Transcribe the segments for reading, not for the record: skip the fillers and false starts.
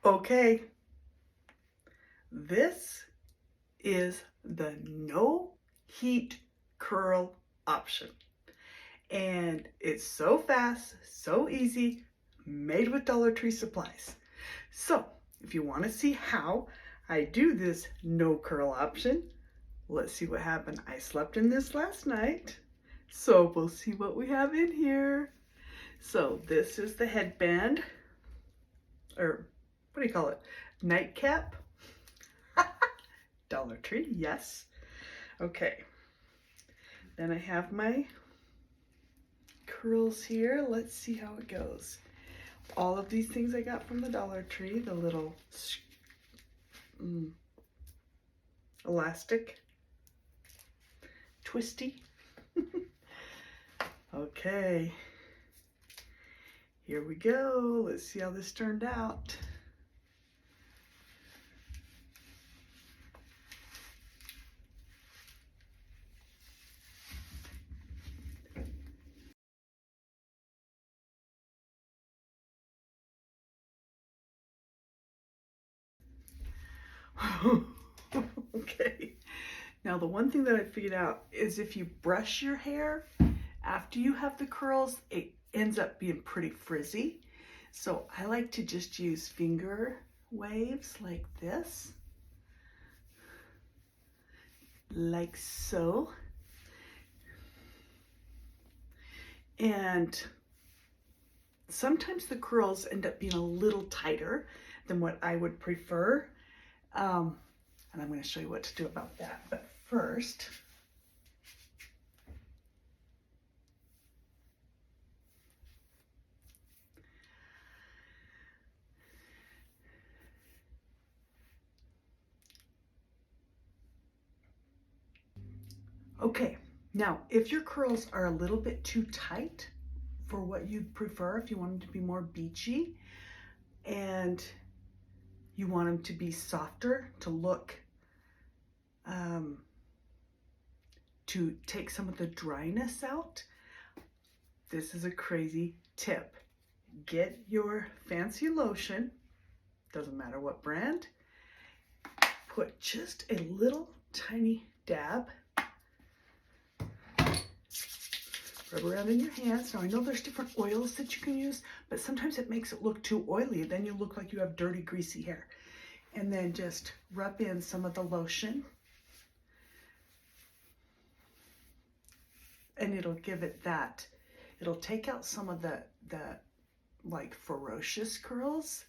Okay, this is the no heat curl option. And it's so fast, so easy, made with Dollar Tree supplies. So if you want to see how I do this no curl option, let's see what happened. I slept in this last night, so we'll see what we have in here. So this is the headband, or what do you call it? Nightcap. Dollar Tree, yes. Okay. Then I have my curls here. Let's see how it goes. All of these things I got from the Dollar Tree. The little elastic, twisty. Okay. Here we go. Let's see how this turned out. Okay. Now the one thing that I figured out is if you brush your hair after you have the curls, it ends up being pretty frizzy. So I like to just use finger waves like this. Like so. And sometimes the curls end up being a little tighter than what I would prefer. And I'm going to show you what to do about that. But first, okay, now if your curls are a little bit too tight for what you'd prefer, if you want them to be more beachy and you want them to be softer, to look, to take some of the dryness out, this is a crazy tip. Get your fancy lotion, doesn't matter what brand, put just a little tiny dab, rub around in your hands. Now I know there's different oils that you can use, but sometimes it makes it look too oily. Then you look like you have dirty, greasy hair. And then just rub in some of the lotion. And it'll give it that, it'll take out some of the like ferocious curls.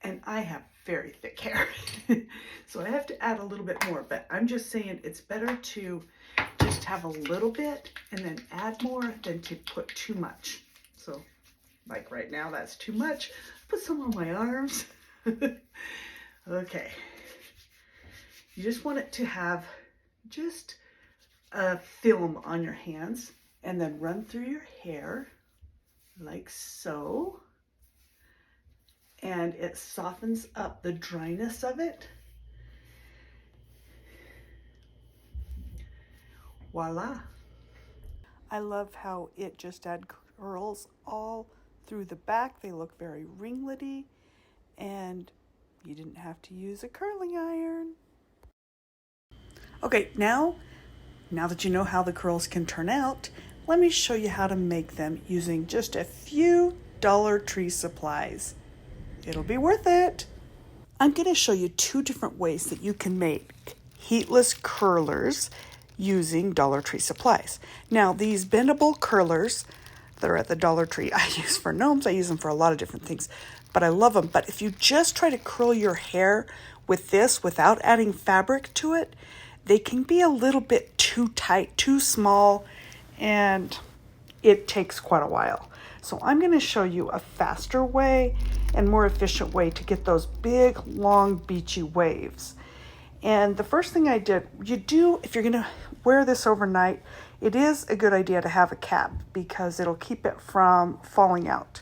And I have very thick hair, so I have to add a little bit more, but I'm just saying it's better to just have a little bit and then add more than to put too much. So like right now, that's too much. Put some on my arms. Okay. You just want it to have just a film on your hands and then run through your hair like so. And it softens up the dryness of it. Voila. I love how it just adds curls all through the back. They look very ringlety, and you didn't have to use a curling iron. Okay, now that you know how the curls can turn out, let me show you how to make them using just a few Dollar Tree supplies. It'll be worth it. I'm going to show you two different ways that you can make heatless curlers using Dollar Tree supplies. Now, these bendable curlers that are at the Dollar Tree, I use for gnomes. I use them for a lot of different things, but I love them. But if you just try to curl your hair with this without adding fabric to it, they can be a little bit too tight, too small, and it takes quite a while. So I'm going to show you a faster way and more efficient way to get those big, long, beachy waves. And the first thing I did, if you're going to wear this overnight, it is a good idea to have a cap because it'll keep it from falling out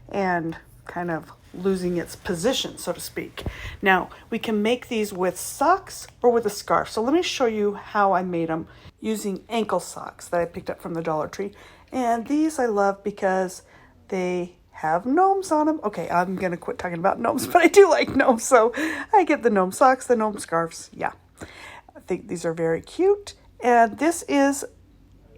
and kind of losing its position, so to speak. Now, we can make these with socks or with a scarf. So let me show you how I made them using ankle socks that I picked up from the Dollar Tree. And these I love because they have gnomes on them. Okay, I'm going to quit talking about gnomes, but I do like gnomes, so I get the gnome socks, the gnome scarves. Yeah, I think these are very cute, and this is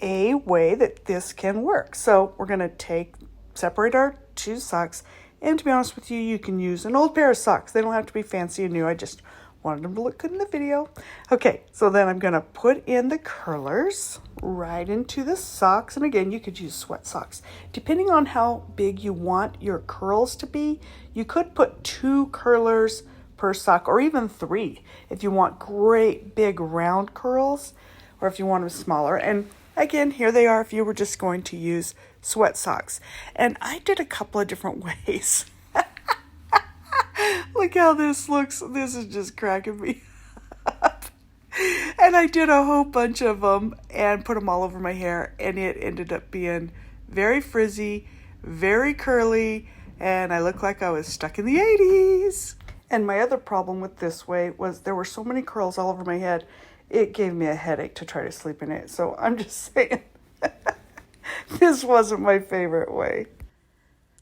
a way that this can work. So we're going to separate our two socks, and to be honest with you, you can use an old pair of socks. They don't have to be fancy and new. I just wanted them to look good in the video. Okay, so then I'm going to put in the curlers right into the socks. And again, you could use sweat socks. Depending on how big you want your curls to be, you could put 2 curlers per sock, or even 3 if you want great big round curls, or if you want them smaller. And again, here they are if you were just going to use sweat socks. And I did a couple of different ways. Look how this looks. This is just cracking me up. And I did a whole bunch of them and put them all over my hair, and it ended up being very frizzy, very curly, and I looked like I was stuck in the 80s. And my other problem with this way was there were so many curls all over my head, it gave me a headache to try to sleep in it. So I'm just saying, this wasn't my favorite way.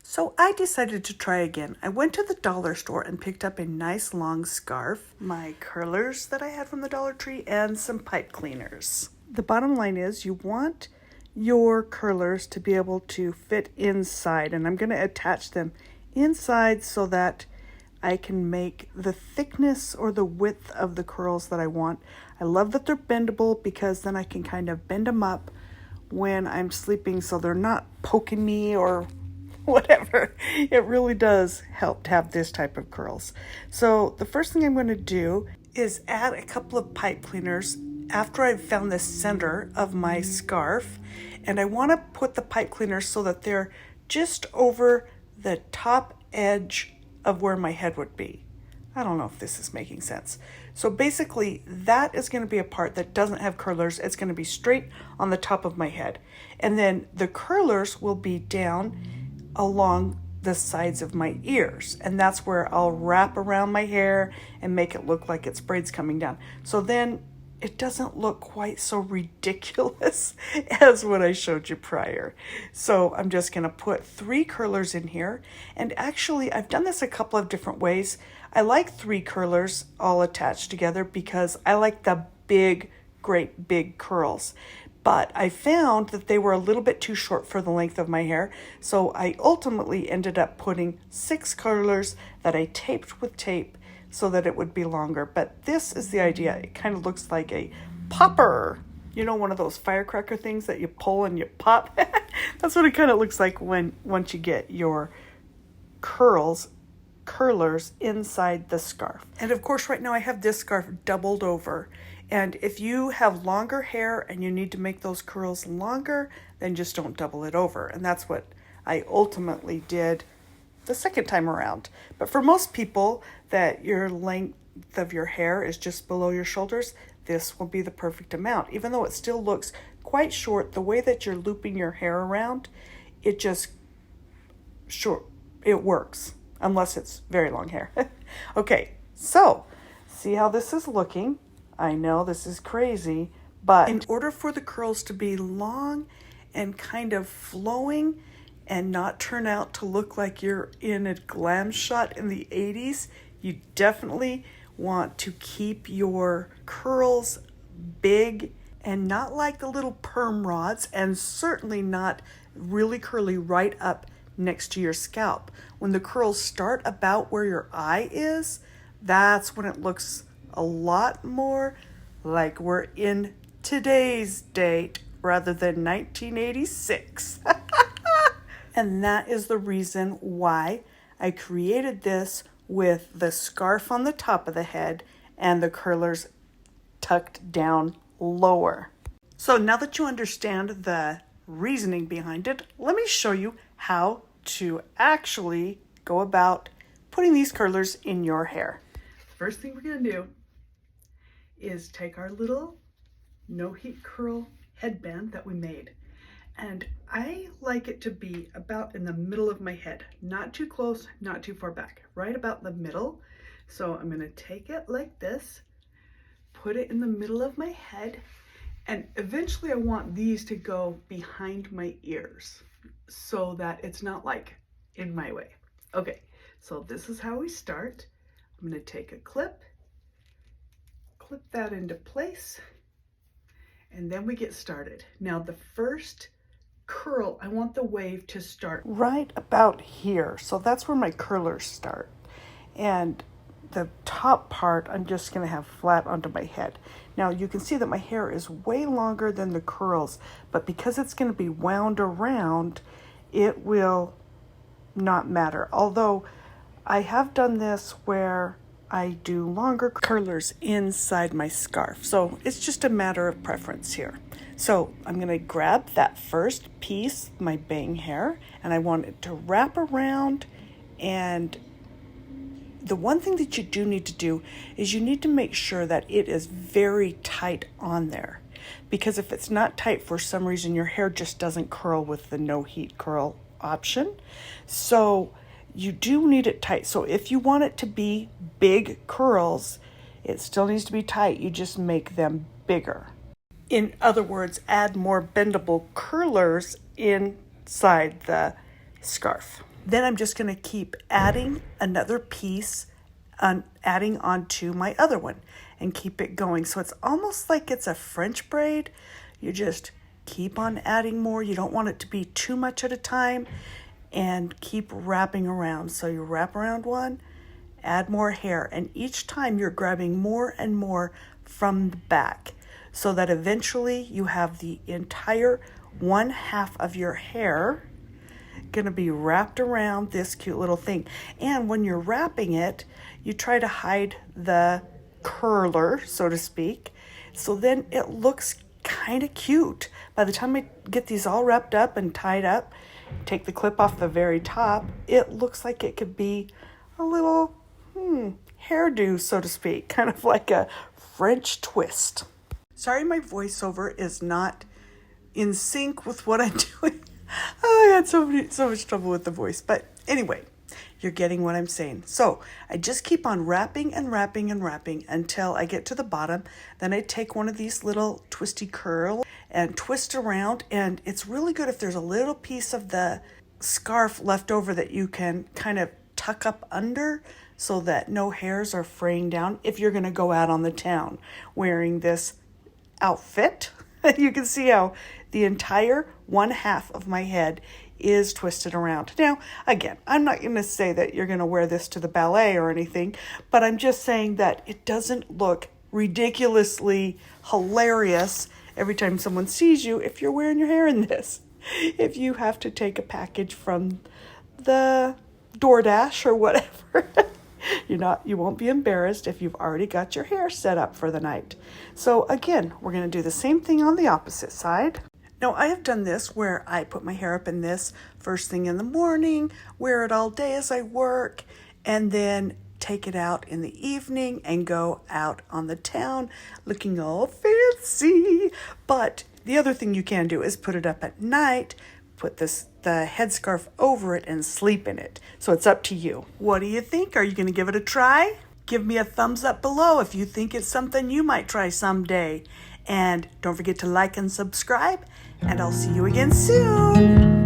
So I decided to try again. I went to the dollar store and picked up a nice long scarf, my curlers that I had from the Dollar Tree, and some pipe cleaners. The bottom line is you want your curlers to be able to fit inside, and I'm going to attach them inside so that I can make the thickness or the width of the curls that I want. I love that they're bendable because then I can kind of bend them up when I'm sleeping so they're not poking me or whatever. It really does help to have this type of curls. So the first thing I'm going to do is add a couple of pipe cleaners after I've found the center of my scarf. And I want to put the pipe cleaners so that they're just over the top edge of where my head would be. I don't know if this is making sense. So basically, that is going to be a part that doesn't have curlers. It's going to be straight on the top of my head. And then the curlers will be down along the sides of my ears. And that's where I'll wrap around my hair and make it look like it's braids coming down. So then it doesn't look quite so ridiculous as what I showed you prior. So I'm just going to put 3 curlers in here. And actually, I've done this a couple of different ways. I like 3 curlers all attached together because I like the big, great big curls. But I found that they were a little bit too short for the length of my hair. So I ultimately ended up putting 6 curlers that I taped with tape so that it would be longer. But this is the idea. It kind of looks like a popper. You know, one of those firecracker things that you pull and you pop? That's what it kind of looks like once you get your curlers inside the scarf. And of course, right now I have this scarf doubled over. And if you have longer hair and you need to make those curls longer, then just don't double it over. And that's what I ultimately did the second time around. But for most people that your length of your hair is just below your shoulders, this will be the perfect amount. Even though it still looks quite short, the way that you're looping your hair around, it works, unless it's very long hair. Okay, so see how this is looking. I know this is crazy, but in order for the curls to be long and kind of flowing and not turn out to look like you're in a glam shot in the 80s, you definitely want to keep your curls big and not like the little perm rods, and certainly not really curly right up next to your scalp. When the curls start about where your eye is, that's when it looks a lot more like we're in today's date rather than 1986. And that is the reason why I created this with the scarf on the top of the head and the curlers tucked down lower. So now that you understand the reasoning behind it, let me show you how to actually go about putting these curlers in your hair. First thing we're going to do is take our little no heat curl headband that we made. And I like it to be about in the middle of my head, not too close, not too far back, right about the middle. So I'm going to take it like this, put it in the middle of my head, and eventually I want these to go behind my ears so that it's not like in my way. Okay, so this is how we start. I'm going to take a clip that into place, and then we get started. Now the first curl, I want the wave to start right about here. So that's where my curlers start. And the top part, I'm just going to have flat onto my head. Now you can see that my hair is way longer than the curls, but because it's going to be wound around, it will not matter. Although I have done this where I do longer curlers inside my scarf. So it's just a matter of preference here. So I'm going to grab that first piece, my bang hair, and I want it to wrap around. And the one thing that you do need to do is you need to make sure that it is very tight on there. Because if it's not tight for some reason, your hair just doesn't curl with the no heat curl option. So you do need it tight. So if you want it to be big curls, it still needs to be tight. You just make them bigger. In other words, add more bendable curlers inside the scarf. Then I'm just going to keep adding another piece, adding onto my other one, and keep it going. So it's almost like it's a French braid. You just keep on adding more. You don't want it to be too much at a time, and keep wrapping around. So you wrap around one, add more hair, and each time you're grabbing more and more from the back, so that eventually you have the entire 1/2 of your hair gonna be wrapped around this cute little thing. And when you're wrapping it, you try to hide the curler, so to speak, so then it looks kind of cute. By the time I get these all wrapped up and tied up, take the clip off the very top, it looks like it could be a little hairdo, so to speak, kind of like a French twist. Sorry my voiceover is not in sync with what I'm doing. Oh, I had so much trouble with the voice. But anyway, you're getting what I'm saying. So I just keep on wrapping and wrapping and wrapping until I get to the bottom. Then I take one of these little twisty curls and twist around. And it's really good if there's a little piece of the scarf left over that you can kind of tuck up under so that no hairs are fraying down if you're going to go out on the town wearing this outfit. You can see how the entire 1/2 of my head is twisted around. Now, again, I'm not going to say that you're going to wear this to the ballet or anything, but I'm just saying that it doesn't look ridiculously hilarious every time someone sees you if you're wearing your hair in this. If you have to take a package from the DoorDash or whatever, you won't be embarrassed if you've already got your hair set up for the night. So again, we're going to do the same thing on the opposite side. Now, I have done this where I put my hair up in this first thing in the morning, wear it all day as I work, and then take it out in the evening and go out on the town looking all fancy. But the other thing you can do is put it up at night, put the headscarf over it, and sleep in it. So it's up to you. What do you think? Are you going to give it a try? Give me a thumbs up below if you think it's something you might try someday. And don't forget to like and subscribe, and I'll see you again soon.